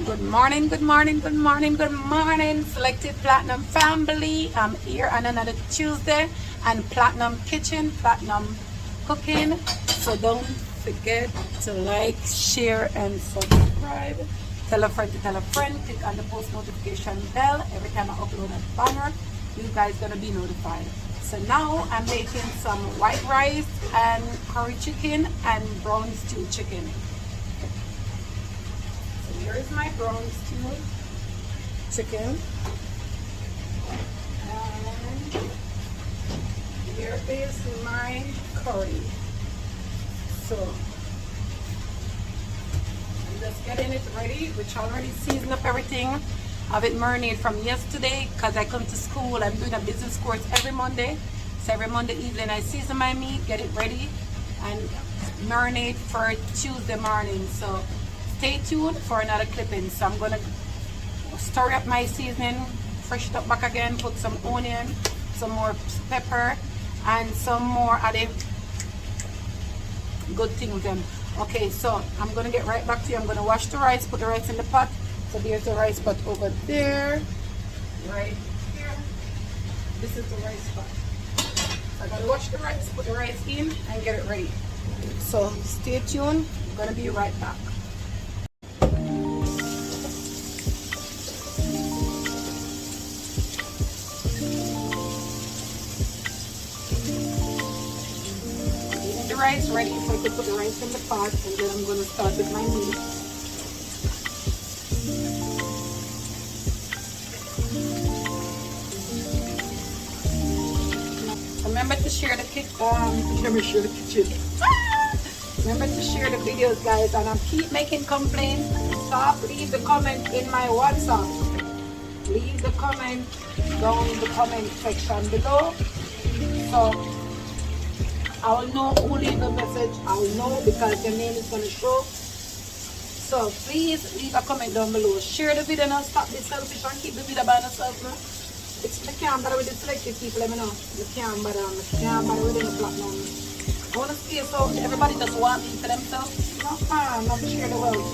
Good morning, good morning, good morning, good morning, Selected Platinum family. I'm here on another Tuesday and Platinum Kitchen, Platinum Cooking. So don't forget to like, share, and subscribe. Tell a friend to tell a friend. Click on the post notification bell. Every time I upload a banner, you guys gonna be notified. So now I'm making some white rice and curry chicken and brown stew chicken. Here is my brown stew chicken, and here is my curry. So I'm just getting it ready, which already seasoned up everything. Have it marinated from yesterday because I come to school. I'm doing a business course every Monday. So every Monday evening I season my meat, get it ready, and marinate for Tuesday morning. So stay tuned for another clipping. So I'm gonna stir up my seasoning, fresh it up back again, put some onion, some more pepper, and some more of the good things then. Okay, so I'm gonna get right back to you. I'm gonna wash the rice, put the rice in the pot. So there's the rice pot over there, right here. This is the rice pot. I gotta wash the rice, put the rice in, and get it ready. So stay tuned. I'm gonna be right back. The rice ready, so I can put the rice in the pot, and then I'm going to start with my meat. Remember to share the remember to share the videos, guys, and I keep making complaints. Stop, leave the comment in my WhatsApp. Leave the comment down in the comment section below. So I will know who leave the message. I will know because your name is going to show. So please leave a comment down below. Share the video and stop being selfish and keep the video by yourself. No? I can't bother with the selected people. Let me know. You can't bother. You can't bother with the platinum. I want to see so everybody just want me for themselves. No, not to share the wealth.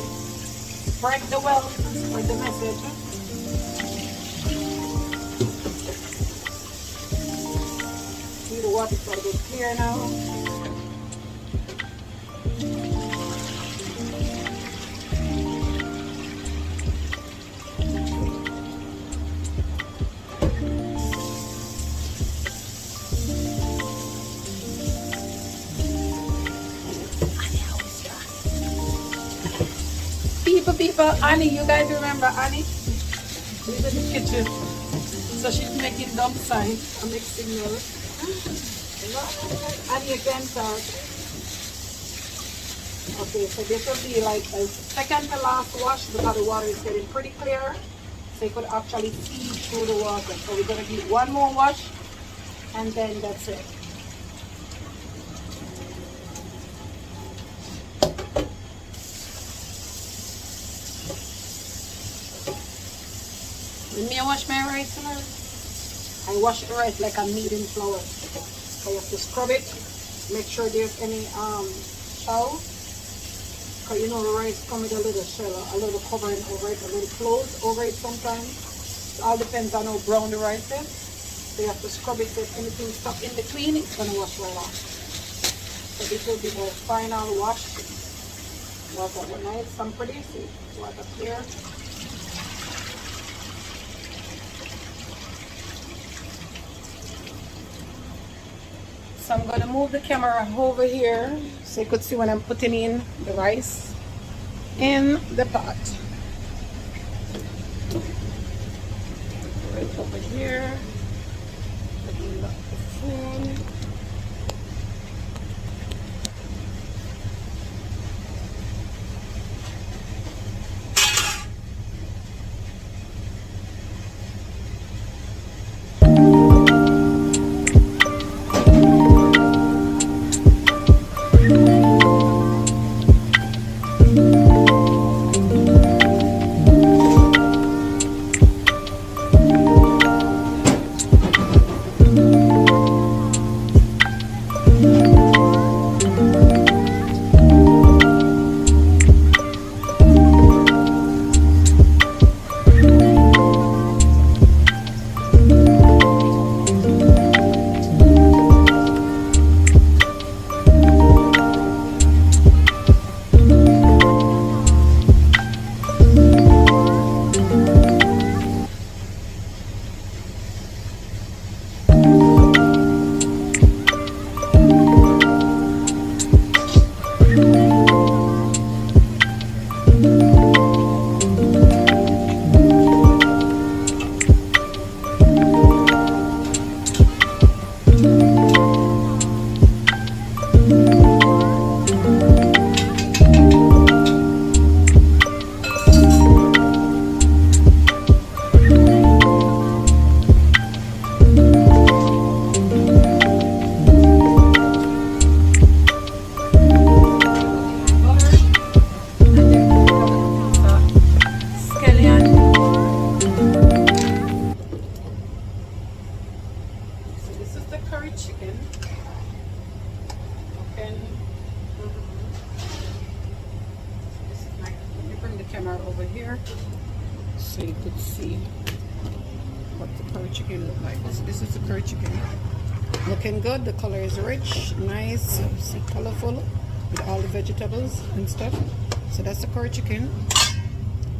Spread the wealth. Spread the message. The water is going to get clear now. People, Annie, you guys remember Annie? She's in the kitchen. So she's making dump signs. I'm mixing milk. And you can start. Okay, so this will be like a second to last wash because the water is getting pretty clear. So you could actually see through the water. So we're going to give one more wash and then that's it. When me wash my rice, I wash the rice like I'm kneading flour. So you have to scrub it, make sure there's any shell. Because you know the rice comes with a little shell, a little covering over it, a little clothes over it sometimes. It all depends on how brown the rice is. So you have to scrub it so if anything stuck in between, it's going to wash right off. So this will be the final wash. Water nice and pretty, see, water clear. So I'm going to move the camera over here so you could see when I'm putting in the rice in the pot. Right over here. Putting up the food. camera over here so you could see what the curry chicken look like. So this is the curry chicken. Looking good. The color is rich, nice, see, colorful with all the vegetables and stuff. So that's the curry chicken.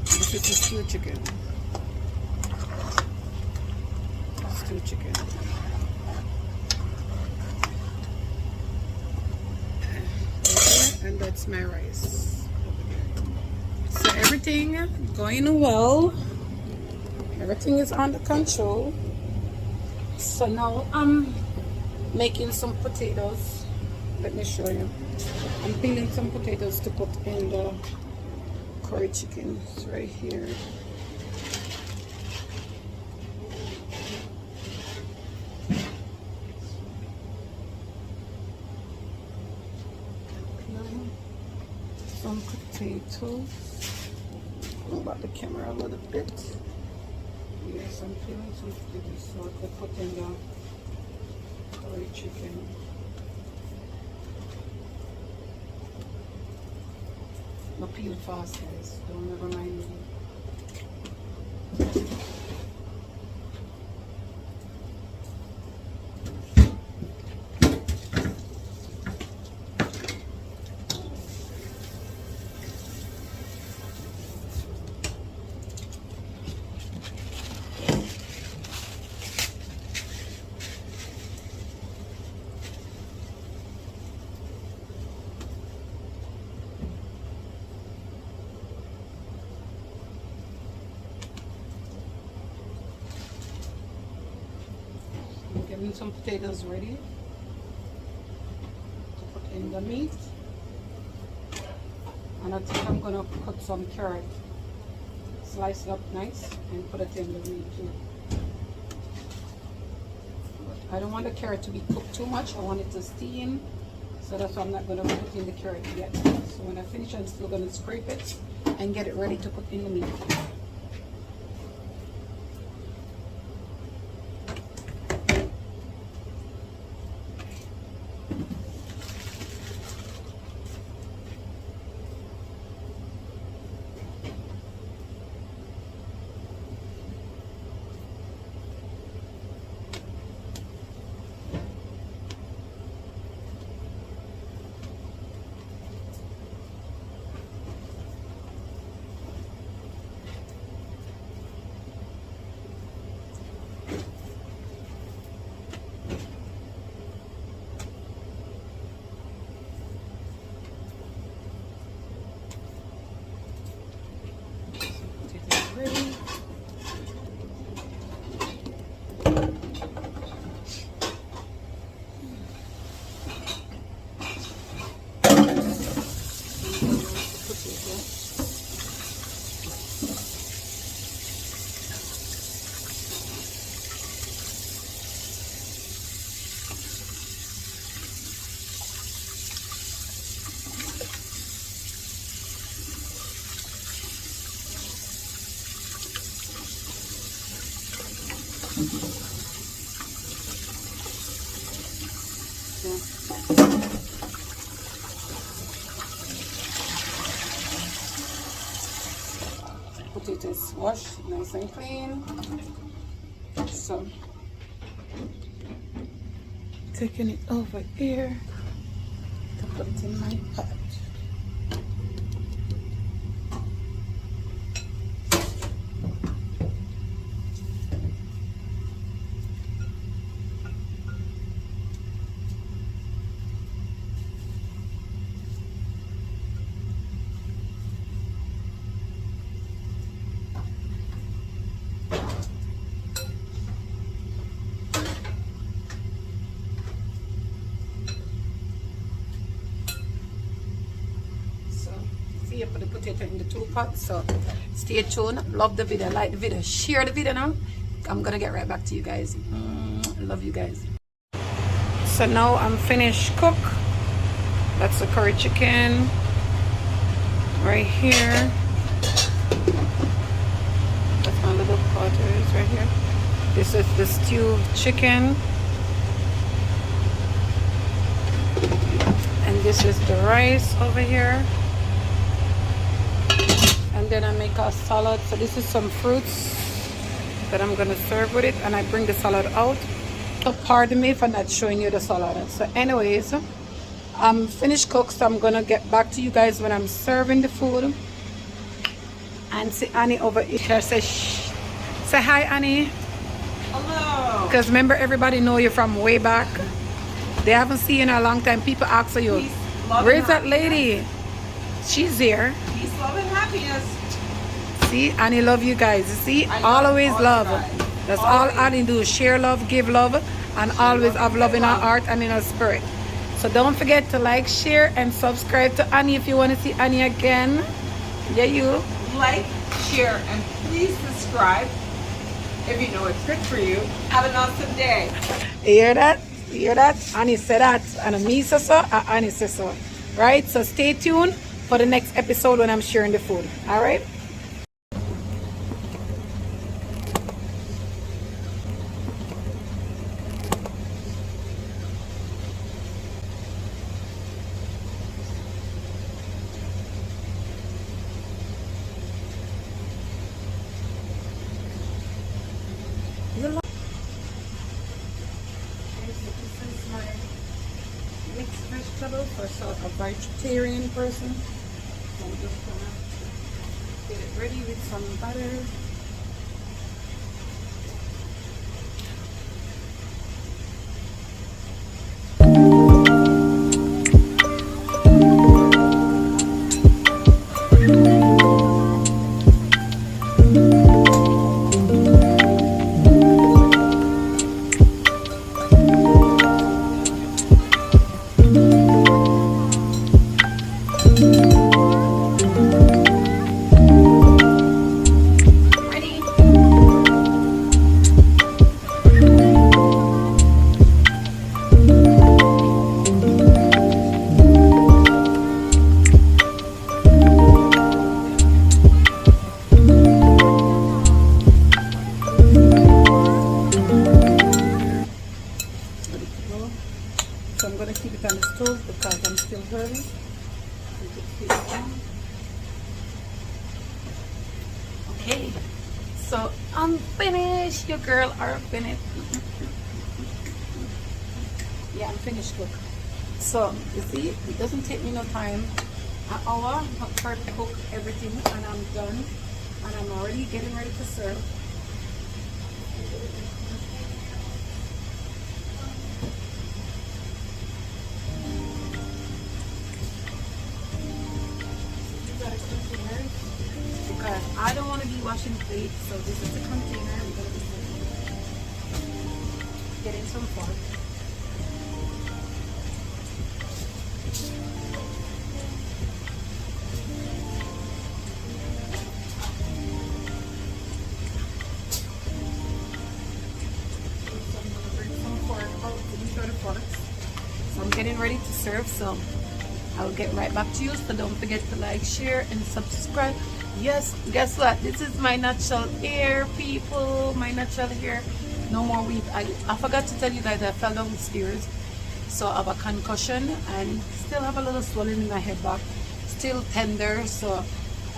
This is the stew chicken. Stew chicken. Okay, and that's my rice. So everything going well. Everything is under control. So now I'm making some potatoes. Let me show you. I'm peeling some potatoes to put in the curry chicken. It's right here. Some potatoes. Move back the camera a little bit. Yes, I'm peeling some potatoes so I could put in the curry chicken. No, peel fast, guys. Don't ever mind me. Getting some potatoes ready to put in the meat, and I think I'm gonna cut some carrot, slice it up nice, and put it in the meat too. But I don't want the carrot to be cooked too much. I want it to steam, so that's why I'm not gonna put in the carrot yet. So when I finish, I'm still gonna scrape it and get it ready to put in the meat. Potatoes washed nice and clean. So taking it over here to put it in my pot. Put the potato in the two pots, so stay tuned. Love the video, like the video, share the video now. I'm gonna get right back to you guys. Love you guys. So now I'm finished cook. That's the curry chicken right here. That's my little potatoes right here. This is the stew chicken, and this is the rice over here. And then I make a salad. So this is some fruits that I'm gonna serve with it, and I bring the salad out. So pardon me for not showing you the salad. So anyways, I'm finished cook, so I'm gonna get back to you guys when I'm serving the food. And see Annie over here. Say shh. Say hi, Annie. Hello. Because remember, everybody know you from way back. They haven't seen you in a long time. People ask for you, where's that lady? She's here. Peace, love, and happiness. See, Annie love you guys. You see, always love. That's all Annie do. Share love, give love, and always have love in her heart and in her spirit. So don't forget to like, share, and subscribe to Annie if you want to see Annie again. Yeah, you. Like, share, and please subscribe if you know it's good for you. Have an awesome day. You hear that? You hear that? Annie said that. And me said so, and Annie said so. Right? So stay tuned for the next episode when I'm sharing the food. All right? Mixed vegetable for sort of vegetarian person. So I'm just gonna get it ready with some butter. So I'm going to keep it on the stove because I'm still early. Okay, so I'm finished. Your girl are finished. Yeah, I'm finished cook. So you see, it doesn't take me no time. An hour for to cook everything, and I'm done. And I'm already getting ready to serve. Because I don't want to be washing plates, so this is the container I'm going to be getting some fork. So I'm going to bring some fork out. These are the forks. So I'm getting ready to serve, so I'll get right back to you. So don't forget to like, share, and subscribe. Yes, guess what? This is my natural hair, people. My natural hair. No more weave. I forgot to tell you guys I fell downstairs. So I have a concussion and still have a little swelling in my head back. Still tender. So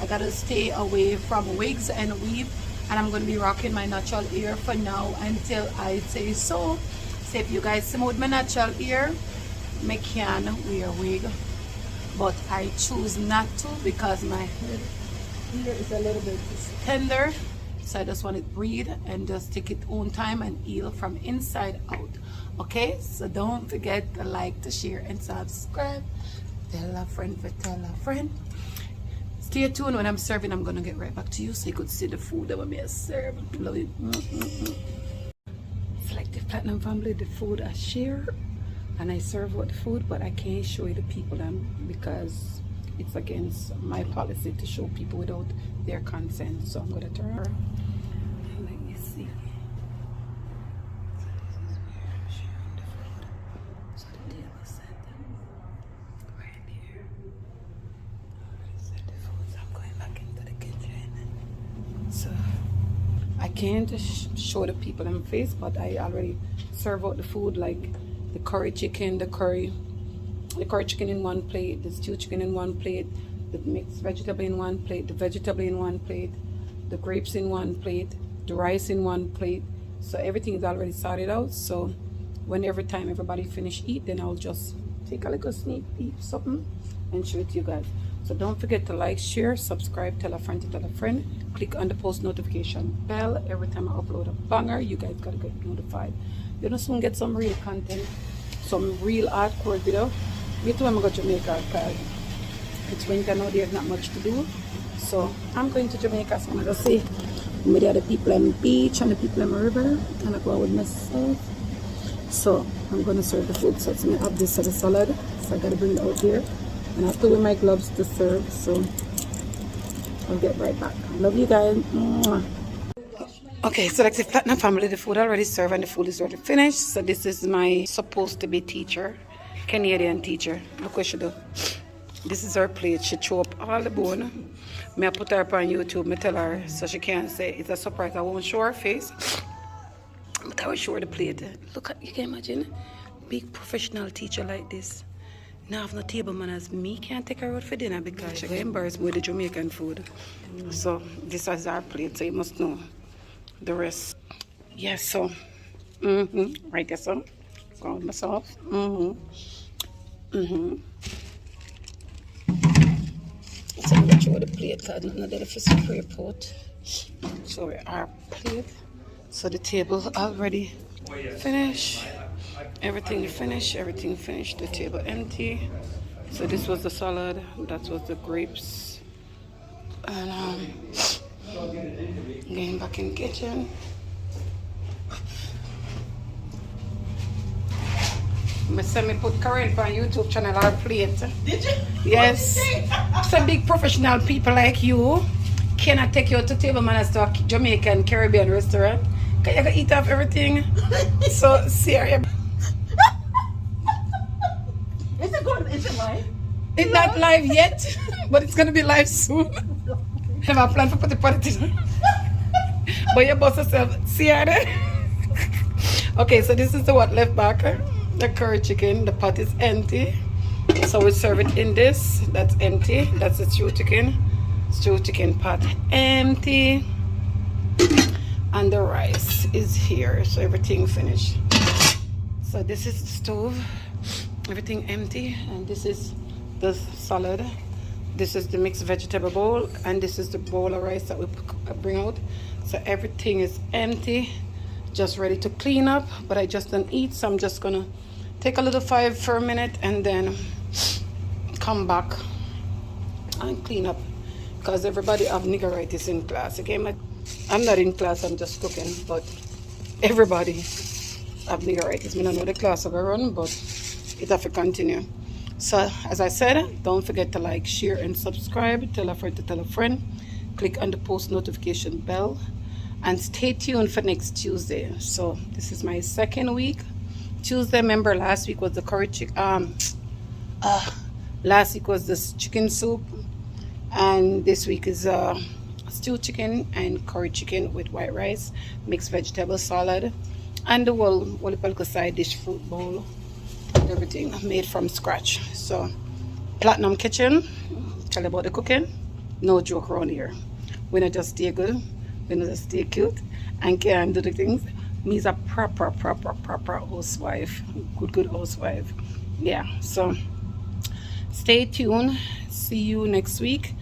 I gotta stay away from wigs and weave. And I'm gonna be rocking my natural hair for now until I say so. So if you guys see me with my natural hair, I can wear wig. But I choose not to because my head here is a little bit tender, so I just want it to breathe and just take its own time and heal from inside out. Okay, so don't forget to like, to share, and subscribe. Tell a friend for tell a friend. Stay tuned. When I'm serving, I'm gonna get right back to you so you could see the food that we serve. Love it. It's like the Platinum family, the food I share and I serve out the food, but I can't show you the people because it's against my policy to show people without their consent. So I'm going to turn her. Let me see. So this is where I'm sharing the food. So the table set right here. I already set the food, so I'm going back into the kitchen. So I can't show the people in my face, but I already serve out the food, like the curry chicken, the curry chicken in one plate, the stew chicken in one plate, the mixed vegetable in one plate, the vegetable in one plate, the grapes in one plate, the rice in one plate. So everything is already sorted out. So whenever time everybody finish eat, then I'll just take a little sneak peek something and show it to you guys. So don't forget to like, share, subscribe, tell a friend to tell a friend. Click on the post notification bell. Every time I upload a banger, you guys gotta get notified. You're gonna soon get some real content, some real hardcore video. Me too, I'm going to Jamaica because it's winter now, there's not much to do. So I'm going to Jamaica, so I'm going to see maybe the people on the beach and the people on the river, and I go out with myself. So I'm going to serve the food. So I'm going to have this as a salad, so I got to bring it out here. And I have to wear my gloves to serve, so I'll get right back. Love you guys. Mwah. Okay, so like the Platinum family, the food already served and the food is already finished. So this is my supposed to be teacher, Canadian teacher. Look what she do. This is her plate. She chew up all the bone. I put her up on YouTube. I tell her so she can't say it's a surprise. I won't show her face, but I will show her the plate. Look at, you can imagine, big professional teacher like this. Now have no table manners. Me can't take her out for dinner because she got embarrassed with the Jamaican food. So this is our plate. So you must know the rest. Yes, so right there, so go with myself. So I'm gonna show the plate because none of the spray pot. So our plate. So the table already finished. Everything finished. Everything finished. The table empty. So this was the salad. That was the grapes. And getting back in the kitchen. I put Karen on YouTube channel our plate. Did you? Yes. Some big professional people like you cannot take you to table manners to a Jamaican Caribbean restaurant. Can you go eat off everything? So serious. Is it good? Is it live? It's not live yet, but it's gonna be live soon. I have a plan for put the pot in. But you boss yourself. See her there? Okay, so this is the what left back. The curry chicken. The pot is empty. So we serve it in this. That's empty. That's the stew chicken. Stew chicken pot empty. And the rice is here. So everything finished. So this is the stove. Everything empty. And this is the salad. This is the mixed vegetable bowl, and this is the bowl of rice that we bring out. So everything is empty, just ready to clean up, but I just don't eat, so I'm just gonna take a little 5 for a minute and then come back and clean up because everybody have niggeritis in class. Okay, I'm not in class, I'm just cooking, but everybody have niggeritis. I don't know the class will run, but it have to continue. So as I said, don't forget to like, share, and subscribe. Tell a friend to tell a friend. Click on the post notification bell, and stay tuned for next Tuesday. So this is my second week. Tuesday, remember last week was the curry chicken. Last week was this chicken soup, and this week is stew chicken and curry chicken with white rice, mixed vegetable salad, and the whole side dish fruit bowl. Everything made from scratch. So Platinum Kitchen, tell about the cooking. No joke around here. We not just stay good, we not just stay cute and can do the things. Me is a proper housewife. Good housewife. Yeah, so stay tuned. See you next week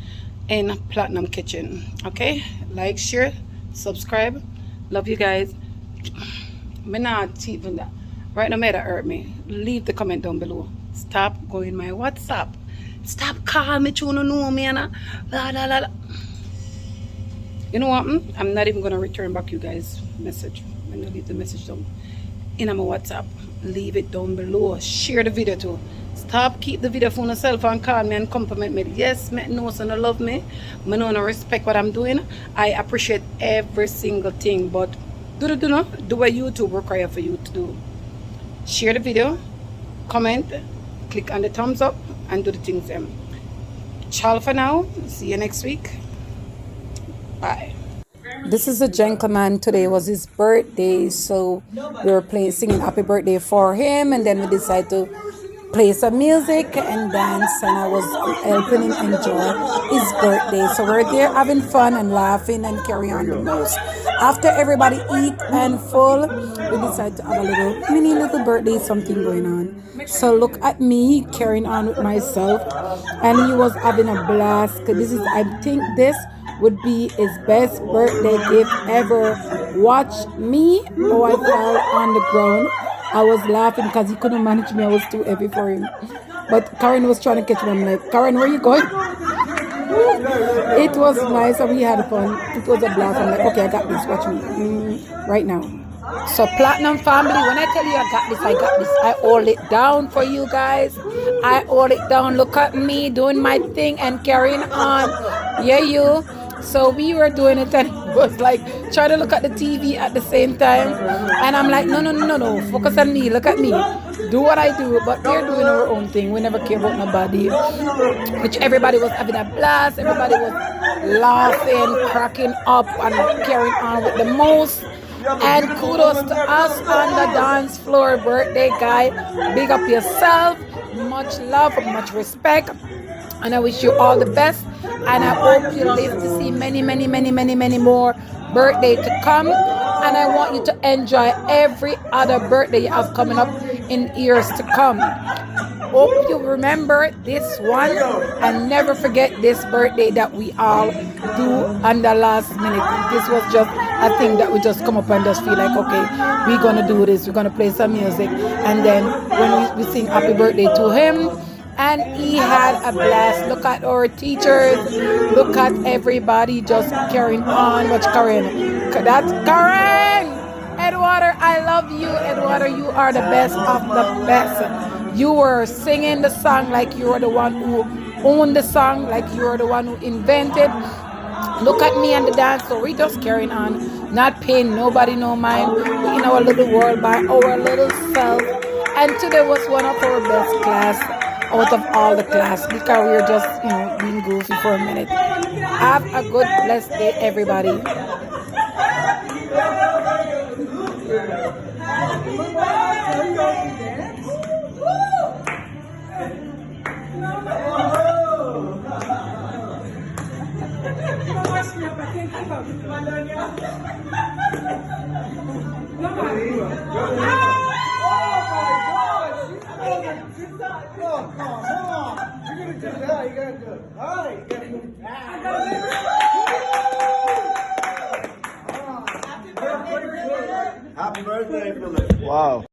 in Platinum Kitchen. Okay, like, share, subscribe. Love you guys. Me not even that. Right now, may that hurt me. Leave the comment down below. Stop going my WhatsApp. Stop calling me. You know me, and you know what? I'm not even gonna return back you guys' message. I'm gonna leave the message down in my WhatsApp. Leave it down below. Share the video too. Stop keep the video for yourself and call me and compliment me. Yes, me know so no love me. Me know no respect what I'm doing. I appreciate every single thing, but do what YouTube require for you to do. Share the video, comment, click on the thumbs up, and do the things them. Ciao for now. See you next week. Bye. This is a gentleman. Today was his birthday, so we were singing happy birthday for him, and then we decided to play some music and dance, and I was helping him enjoy his birthday. So we're there having fun and laughing and carry on the most. After everybody eat and full, we decided to have a little birthday something going on. So look at me carrying on with myself, and he was having a blast. This is, I think this would be his best birthday gift ever. Watch me, oh, I fell on the ground. I was laughing because he couldn't manage me. I was too heavy for him. But Karen was trying to catch me. I'm like, Karen, where are you going? It was nice and we had fun. It was a blast. I'm like, okay, I got this. Watch me. Right now. So Platinum family, when I tell you I got this, I got this. I hold it down for you guys. I hold it down. Look at me doing my thing and carrying on. Yeah, you. So we were doing it and it was like trying to look at the TV at the same time. And I'm like, no. Focus on me. Look at me. Do what I do. But we're doing our own thing. We never care about nobody. Which everybody was having a blast. Everybody was laughing, cracking up and carrying on with the most. And kudos to us on the dance floor. Birthday guy. Big up yourself. Much love, much respect. And I wish you all the best. And I hope you live to see many more birthday to come. And I want you to enjoy every other birthday you have coming up in years to come. Hope you remember this one and never forget this birthday that we all do on the last minute. This was just a thing that we just come up and just feel like, okay, we're gonna do this, we're gonna play some music, and then when we sing happy birthday to him. And he had a blast. Look at our teachers. Look at everybody just carrying on. Watch Karen. That's Karen! Edwater, I love you. Edwater, you are the best of the best. You were singing the song like you were the one who owned the song, like you were the one who invented. Look at me and the dance. So we just carrying on, not paying nobody no mind. We're in our little world by our little self. And today was one of our best class out of all the class because we were just, being goofy for a minute. Have a good, blessed day, everybody. Happy birthday, Philip. Wow.